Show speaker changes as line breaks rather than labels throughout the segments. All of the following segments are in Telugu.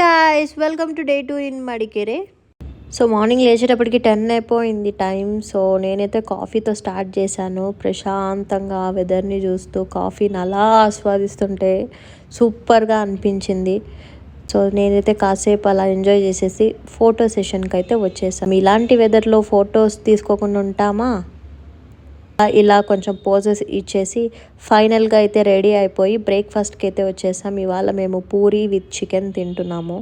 Guys, welcome to day 2 in Madikeri. So morning లేచేటప్పటికి 10 అయిపోయింది టైం. సో నేనైతే కాఫీతో స్టార్ట్ చేశాను. ప్రశాంతంగా వెదర్ని చూస్తూ కాఫీని అలా ఆస్వాదిస్తుంటే సూపర్గా అనిపించింది. సో నేనైతే కాసేపు అలా ఎంజాయ్ చేసేసి ఫోటో సెషన్కి అయితే వచ్చేసాం. ఇలాంటి వెదర్లో ఫొటోస్ తీసుకోకుండా ఉంటామా? ఇలా కొంచెం పోజెస్ ఇచ్చేసి ఫైనల్గా అయితే రెడీ అయిపోయి బ్రేక్ఫాస్ట్కి అయితే వచ్చేసాం. ఇవాళ మేము పూరి విత్ చికెన్ తింటున్నాము.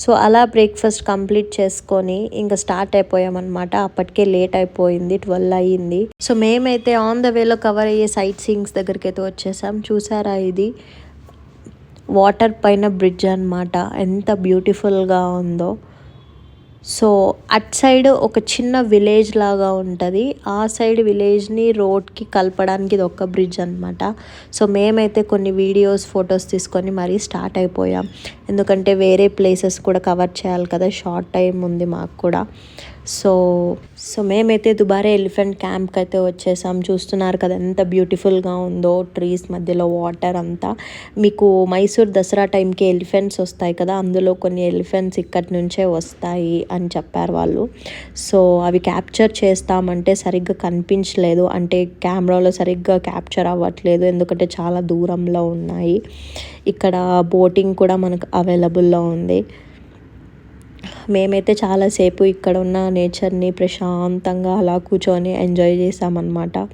సో అలా బ్రేక్ఫాస్ట్ కంప్లీట్ చేసుకొని ఇంకా స్టార్ట్ అయిపోయామన్నమాట. అప్పటికే లేట్ అయిపోయింది, 12 అయ్యింది. సో మేమైతే ఆన్ ద వేలో కవర్ అయ్యే సైట్ సీయింగ్స్ దగ్గరికి అయితే వచ్చేసాం. చూసారా, ఇది వాటర్ పైన బ్రిడ్జ్ అన్నమాట. ఎంత బ్యూటిఫుల్గా ఉందో. సో అట్ సైడ్ ఒక చిన్న విలేజ్ లాగా ఉంటుంది. ఆ సైడ్ విలేజ్ని రోడ్కి కలపడానికి ఇది ఒక బ్రిడ్జ్ అనమాట. సో మేమైతే కొన్ని వీడియోస్ ఫొటోస్ తీసుకొని మరీ స్టార్ట్ అయిపోయాం. ఎందుకంటే వేరే ప్లేసెస్ కూడా కవర్ చేయాలి కదా, షార్ట్ టైం ఉంది మాకు కూడా. సో మేమైతే దుబారే ఎలిఫెంట్ క్యాంప్కి అయితే వచ్చేసాం. చూస్తున్నారు కదా ఎంత బ్యూటిఫుల్గా ఉందో, ట్రీస్ మధ్యలో వాటర్ అంతా. మీకు మైసూర్ దసరా టైంకి ఎలిఫెంట్స్ వస్తాయి కదా, అందులో కొన్ని ఎలిఫెంట్స్ ఇక్కడి నుంచే వస్తాయి అని చెప్పారు వాళ్ళు. సో అవి క్యాప్చర్ చేస్తామంటే సరిగ్గా కనిపించలేదు, అంటే కెమెరాలో సరిగ్గా క్యాప్చర్ అవ్వట్లేదు ఎందుకంటే చాలా దూరంలో ఉన్నాయి. ఇక్కడ బోటింగ్ కూడా మనకు అవైలబుల్లో ఉంది. మేమైతే చాలాసేపు ఇక్కడ ఉన్న నేచర్ని ప్రశాంతంగా అలా కూర్చొని ఎంజాయ్ చేసామన్నమాట.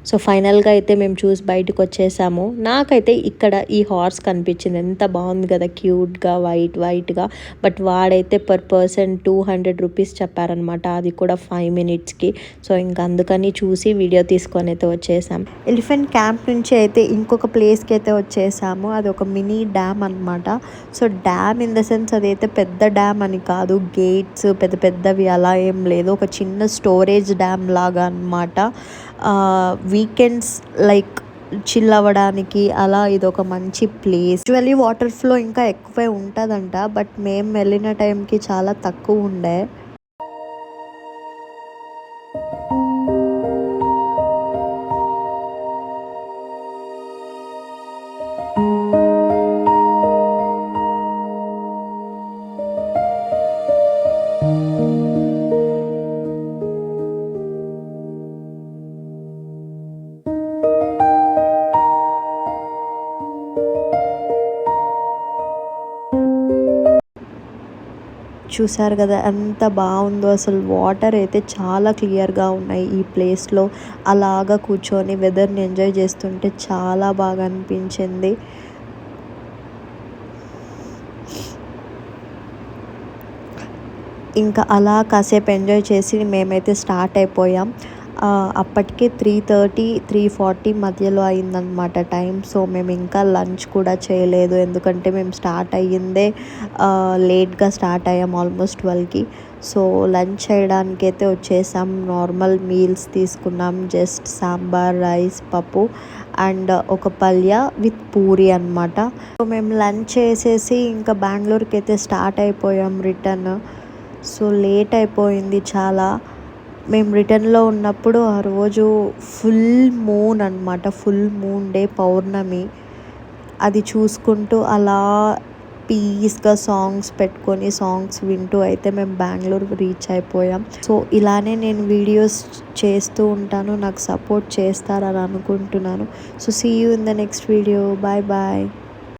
సో ఫైనల్గా అయితే మేము చూసి బయటకు వచ్చేసాము. నాకైతే ఇక్కడ ఈ హార్స్ కనిపించింది, ఎంత బాగుంది కదా, క్యూట్గా వైట్గా. బట్ వాడైతే పర్ పర్సన్ 200 రూపీస్ చెప్పారనమాట, అది కూడా 5 మినిట్స్కి. సో ఇంకా అందుకని చూసి వీడియో తీసుకొని అయితే వచ్చేసాం. ఎలిఫెంట్ క్యాంప్ నుంచి అయితే ఇంకొక ప్లేస్కి అయితే వచ్చేసాము. అది ఒక మినీ డ్యామ్ అనమాట. So damn in the sense అదైతే పెద్ద డ్యామ్ అని కాదు, గేట్స్ పెద్దవి అలా ఏం లేదు, ఒక చిన్న స్టోరేజ్ డ్యామ్ లాగా అనమాట. వీకెండ్స్ లైక్ చిల్ అవ్వడానికి అలా ఇది ఒక మంచి ప్లేస్. యూజువల్లీ వాటర్ ఫ్లో ఇంకా ఎక్కువే ఉంటుందంట, బట్ మేము వెళ్ళిన టైంకి చాలా తక్కువ ఉండే. చూసారు కదా ఎంత బాగుందో, అసలు వాటర్ అయితే చాలా క్లియర్గా ఉన్నాయి ఈ ప్లేస్లో. అలాగా కూర్చొని వెదర్ని ఎంజాయ్ చేస్తుంటే చాలా బాగా అనిపించింది. ఇంకా అలా కాసేపు ఎంజాయ్ చేసి మేమైతే స్టార్ట్ అయిపోయాం. అప్పటికే 3:30 3:40 మధ్యలో అయిందనమాట టైం. సో మేము ఇంకా లంచ్ కూడా చేయలేదు, ఎందుకంటే మేము స్టార్ట్ అయ్యిందే లేట్గా స్టార్ట్ అయ్యాం, ఆల్మోస్ట్ 12కి. సో లంచ్ చేయడానికైతే వచ్చేసాం. నార్మల్ మీల్స్ తీసుకున్నాం, జస్ట్ సాంబార్, రైస్, పప్పు అండ్ ఒక పల్య విత్ పూరి అనమాట. సో మేము లంచ్ చేసేసి ఇంకా బెంగళూరుకి అయితే స్టార్ట్ అయిపోయాం రిటర్న్. సో లేట్ అయిపోయింది చాలా. మేము రిటర్న్లో ఉన్నప్పుడు ఆ రోజు ఫుల్ మూన్ అనమాట, ఫుల్ మూన్ డే, పౌర్ణమి. అది చూసుకుంటూ అలా పీస్గా సాంగ్స్ పెట్టుకొని సాంగ్స్ వింటూ అయితే మేము బెంగళూరు రీచ్ అయిపోయాం. సో ఇలానే నేను వీడియోస్ చేస్తూ ఉంటాను, నాకు సపోర్ట్ చేస్తారని అనుకుంటున్నాను. So see you in the next video. Bye bye.